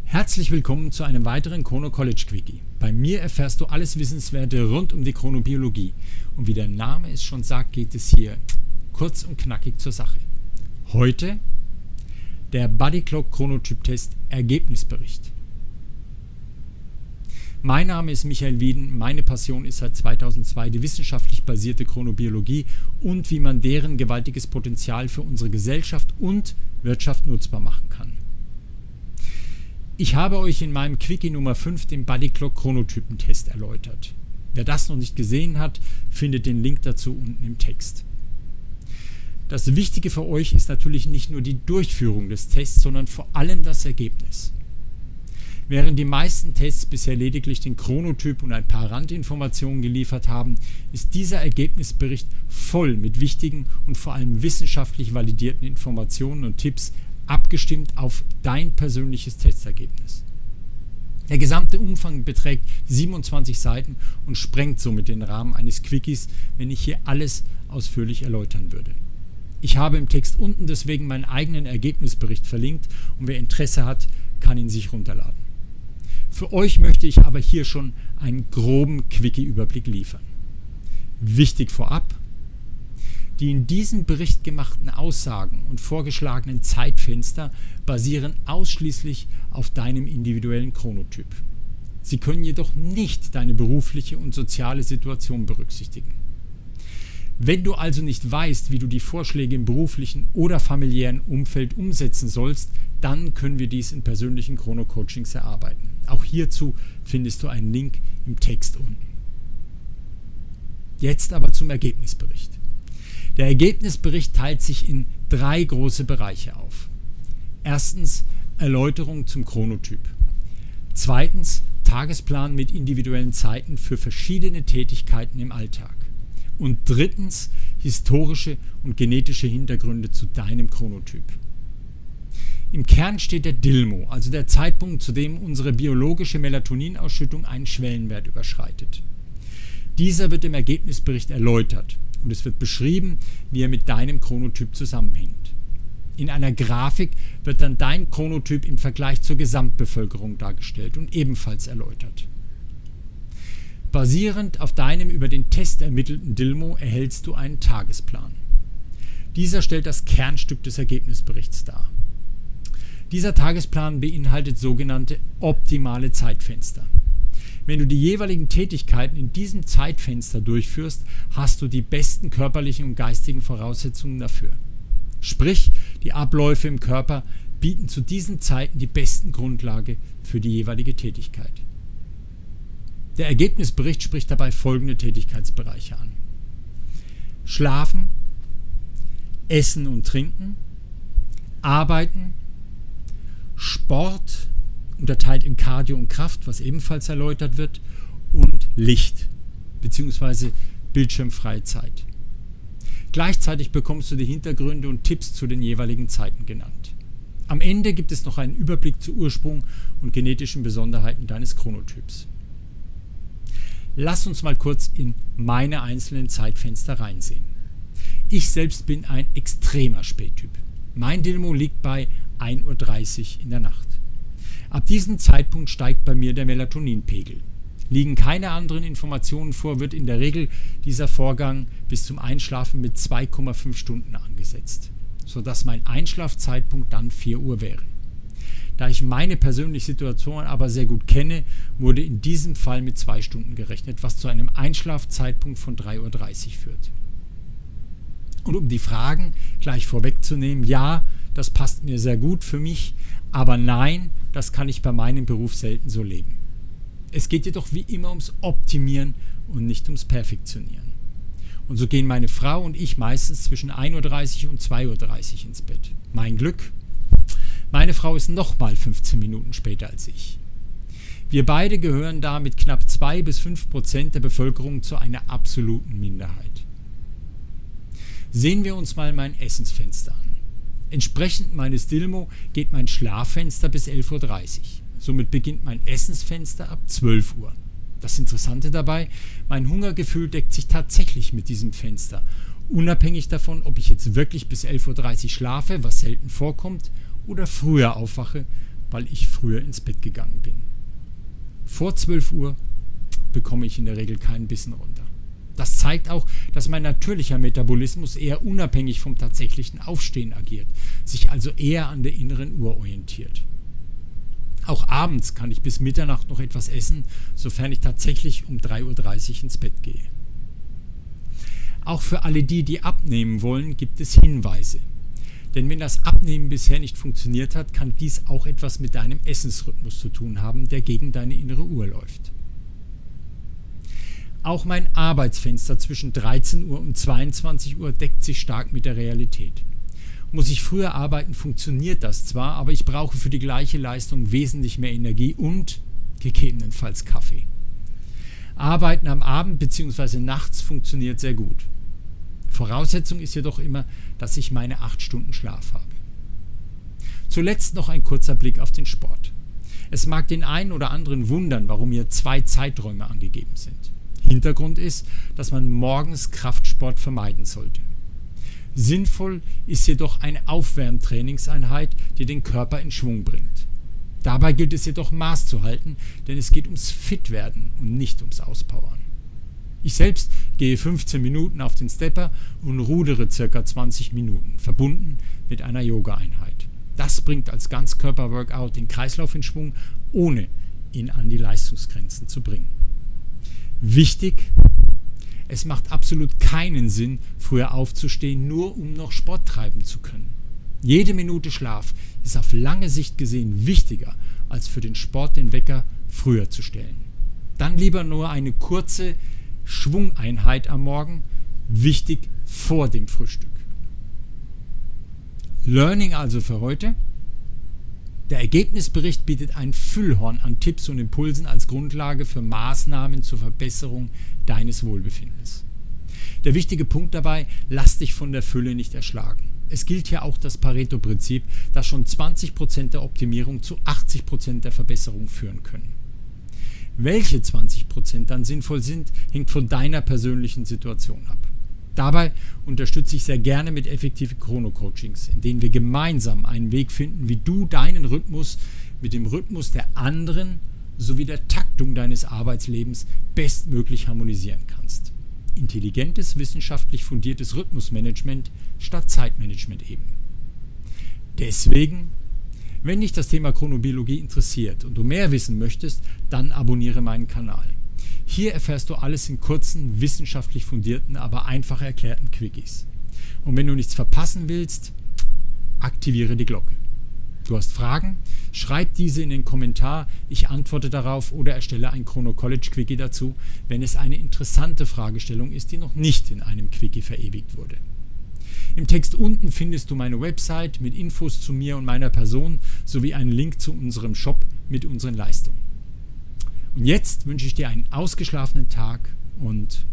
Herzlich willkommen zu einem weiteren Chrono College Quickie. Bei mir erfährst du alles Wissenswerte rund um die Chronobiologie. Und wie der Name es schon sagt, geht es hier kurz und knackig zur Sache. Heute der Body Clock Chronotyp-Test Ergebnisbericht. Mein Name ist Michael Wieden, meine Passion ist seit 2002 die wissenschaftlich basierte Chronobiologie und wie man deren gewaltiges Potenzial für unsere Gesellschaft und Wirtschaft nutzbar machen kann. Ich habe euch in meinem Quickie Nummer 5 den Body Clock Chronotypen-Test erläutert. Wer das noch nicht gesehen hat, findet den Link dazu unten im Text. Das Wichtige für euch ist natürlich nicht nur die Durchführung des Tests, sondern vor allem das Ergebnis. Während die meisten Tests bisher lediglich den Chronotyp und ein paar Randinformationen geliefert haben, ist dieser Ergebnisbericht voll mit wichtigen und vor allem wissenschaftlich validierten Informationen und Tipps, abgestimmt auf dein persönliches Testergebnis. Der gesamte Umfang beträgt 27 Seiten und sprengt somit den Rahmen eines Quickies, wenn ich hier alles ausführlich erläutern würde. Ich habe im Text unten deswegen meinen eigenen Ergebnisbericht verlinkt und wer Interesse hat, kann ihn sich runterladen. Für euch möchte ich aber hier schon einen groben Quickie-Überblick liefern. Wichtig vorab: Die in diesem Bericht gemachten Aussagen und vorgeschlagenen Zeitfenster basieren ausschließlich auf deinem individuellen Chronotyp. Sie können jedoch nicht deine berufliche und soziale Situation berücksichtigen. Wenn du also nicht weißt, wie du die Vorschläge im beruflichen oder familiären Umfeld umsetzen sollst, dann können wir dies in persönlichen Chrono-Coachings erarbeiten. Auch hierzu findest du einen Link im Text unten. Jetzt aber zum Ergebnisbericht. Der Ergebnisbericht teilt sich in 3 große Bereiche auf. Erstens Erläuterung zum Chronotyp. Zweitens Tagesplan mit individuellen Zeiten für verschiedene Tätigkeiten im Alltag. Und drittens historische und genetische Hintergründe zu deinem Chronotyp. Im Kern steht der DILMO, also der Zeitpunkt, zu dem unsere biologische Melatoninausschüttung einen Schwellenwert überschreitet. Dieser wird im Ergebnisbericht erläutert und es wird beschrieben, wie er mit deinem Chronotyp zusammenhängt. In einer Grafik wird dann dein Chronotyp im Vergleich zur Gesamtbevölkerung dargestellt und ebenfalls erläutert. Basierend auf deinem über den Test ermittelten DILMO erhältst du einen Tagesplan. Dieser stellt das Kernstück des Ergebnisberichts dar. Dieser Tagesplan beinhaltet sogenannte optimale Zeitfenster. Wenn du die jeweiligen Tätigkeiten in diesem Zeitfenster durchführst, hast du die besten körperlichen und geistigen Voraussetzungen dafür. Sprich, die Abläufe im Körper bieten zu diesen Zeiten die besten Grundlage für die jeweilige Tätigkeit. Der Ergebnisbericht spricht dabei folgende Tätigkeitsbereiche an: Schlafen, Essen und Trinken, Arbeiten, Sport, unterteilt in Cardio und Kraft, was ebenfalls erläutert wird, und Licht bzw. bildschirmfreie Zeit. Gleichzeitig bekommst du die Hintergründe und Tipps zu den jeweiligen Zeiten genannt. Am Ende gibt es noch einen Überblick zu Ursprung und genetischen Besonderheiten deines Chronotyps. Lass uns mal kurz in meine einzelnen Zeitfenster reinsehen. Ich selbst bin ein extremer Spättyp. Mein DILMO liegt bei 1:30 Uhr in der Nacht. Ab diesem Zeitpunkt steigt bei mir der Melatoninpegel. Liegen keine anderen Informationen vor, wird in der Regel dieser Vorgang bis zum Einschlafen mit 2,5 Stunden angesetzt, sodass mein Einschlafzeitpunkt dann 4 Uhr wäre. Da ich meine persönliche Situation aber sehr gut kenne, wurde in diesem Fall mit 2 Stunden gerechnet, was zu einem Einschlafzeitpunkt von 3:30 Uhr führt. Und um die Fragen gleich vorwegzunehmen: Ja, das passt mir sehr gut für mich, aber nein, das kann ich bei meinem Beruf selten so leben. Es geht jedoch wie immer ums Optimieren und nicht ums Perfektionieren. Und so gehen meine Frau und ich meistens zwischen 1:30 Uhr und 2:30 Uhr ins Bett. Mein Glück: Meine Frau ist nochmal 15 Minuten später als ich. Wir beide gehören da mit knapp 2-5% der Bevölkerung zu einer absoluten Minderheit. Sehen wir uns mal mein Essensfenster an. Entsprechend meines DILMO geht mein Schlaffenster bis 11:30 Uhr. Somit beginnt mein Essensfenster ab 12 Uhr. Das Interessante dabei, mein Hungergefühl deckt sich tatsächlich mit diesem Fenster. Unabhängig davon, ob ich jetzt wirklich bis 11:30 Uhr schlafe, was selten vorkommt, oder früher aufwache, weil ich früher ins Bett gegangen bin. Vor 12 Uhr bekomme ich in der Regel keinen Bissen runter. Das zeigt auch, dass mein natürlicher Metabolismus eher unabhängig vom tatsächlichen Aufstehen agiert, sich also eher an der inneren Uhr orientiert. Auch abends kann ich bis Mitternacht noch etwas essen, sofern ich tatsächlich um 3:30 Uhr ins Bett gehe. Auch für alle die abnehmen wollen, gibt es Hinweise. Denn wenn das Abnehmen bisher nicht funktioniert hat, kann dies auch etwas mit deinem Essensrhythmus zu tun haben, der gegen deine innere Uhr läuft. Auch mein Arbeitsfenster zwischen 13 Uhr und 22 Uhr deckt sich stark mit der Realität. Muss ich früher arbeiten, funktioniert das zwar, aber ich brauche für die gleiche Leistung wesentlich mehr Energie und gegebenenfalls Kaffee. Arbeiten am Abend bzw. nachts funktioniert sehr gut. Voraussetzung ist jedoch immer, dass ich meine 8 Stunden Schlaf habe. Zuletzt noch ein kurzer Blick auf den Sport. Es mag den einen oder anderen wundern, warum hier 2 Zeiträume angegeben sind. Hintergrund ist, dass man morgens Kraftsport vermeiden sollte. Sinnvoll ist jedoch eine Aufwärmtrainingseinheit, die den Körper in Schwung bringt. Dabei gilt es jedoch Maß zu halten, denn es geht ums Fitwerden und nicht ums Auspowern. Ich selbst gehe 15 Minuten auf den Stepper und rudere ca. 20 Minuten, verbunden mit einer Yoga-Einheit. Das bringt als Ganzkörper-Workout den Kreislauf in Schwung, ohne ihn an die Leistungsgrenzen zu bringen. Wichtig: Es macht absolut keinen Sinn, früher aufzustehen, nur um noch Sport treiben zu können. Jede Minute Schlaf ist auf lange Sicht gesehen wichtiger, als für den Sport den Wecker früher zu stellen. Dann lieber nur eine kurze Schwungeinheit am Morgen, wichtig vor dem Frühstück. Learning also für heute: Der Ergebnisbericht bietet ein Füllhorn an Tipps und Impulsen als Grundlage für Maßnahmen zur Verbesserung deines Wohlbefindens. Der wichtige Punkt dabei: Lass dich von der Fülle nicht erschlagen. Es gilt hier auch das Pareto-Prinzip, das schon 20% der Optimierung zu 80% der Verbesserung führen können. Welche 20% dann sinnvoll sind, hängt von deiner persönlichen Situation ab. Dabei unterstütze ich sehr gerne mit effektiven Chrono-Coachings, in denen wir gemeinsam einen Weg finden, wie du deinen Rhythmus mit dem Rhythmus der anderen sowie der Taktung deines Arbeitslebens bestmöglich harmonisieren kannst. Intelligentes, wissenschaftlich fundiertes Rhythmusmanagement statt Zeitmanagement eben. Deswegen: Wenn dich das Thema Chronobiologie interessiert und du mehr wissen möchtest, dann abonniere meinen Kanal. Hier erfährst du alles in kurzen, wissenschaftlich fundierten, aber einfach erklärten Quickies. Und wenn du nichts verpassen willst, aktiviere die Glocke. Du hast Fragen? Schreib diese in den Kommentar, ich antworte darauf oder erstelle ein Chrono College Quickie dazu, wenn es eine interessante Fragestellung ist, die noch nicht in einem Quickie verewigt wurde. Im Text unten findest du meine Website mit Infos zu mir und meiner Person sowie einen Link zu unserem Shop mit unseren Leistungen. Und jetzt wünsche ich dir einen ausgeschlafenen Tag und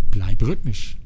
bleib rhythmisch.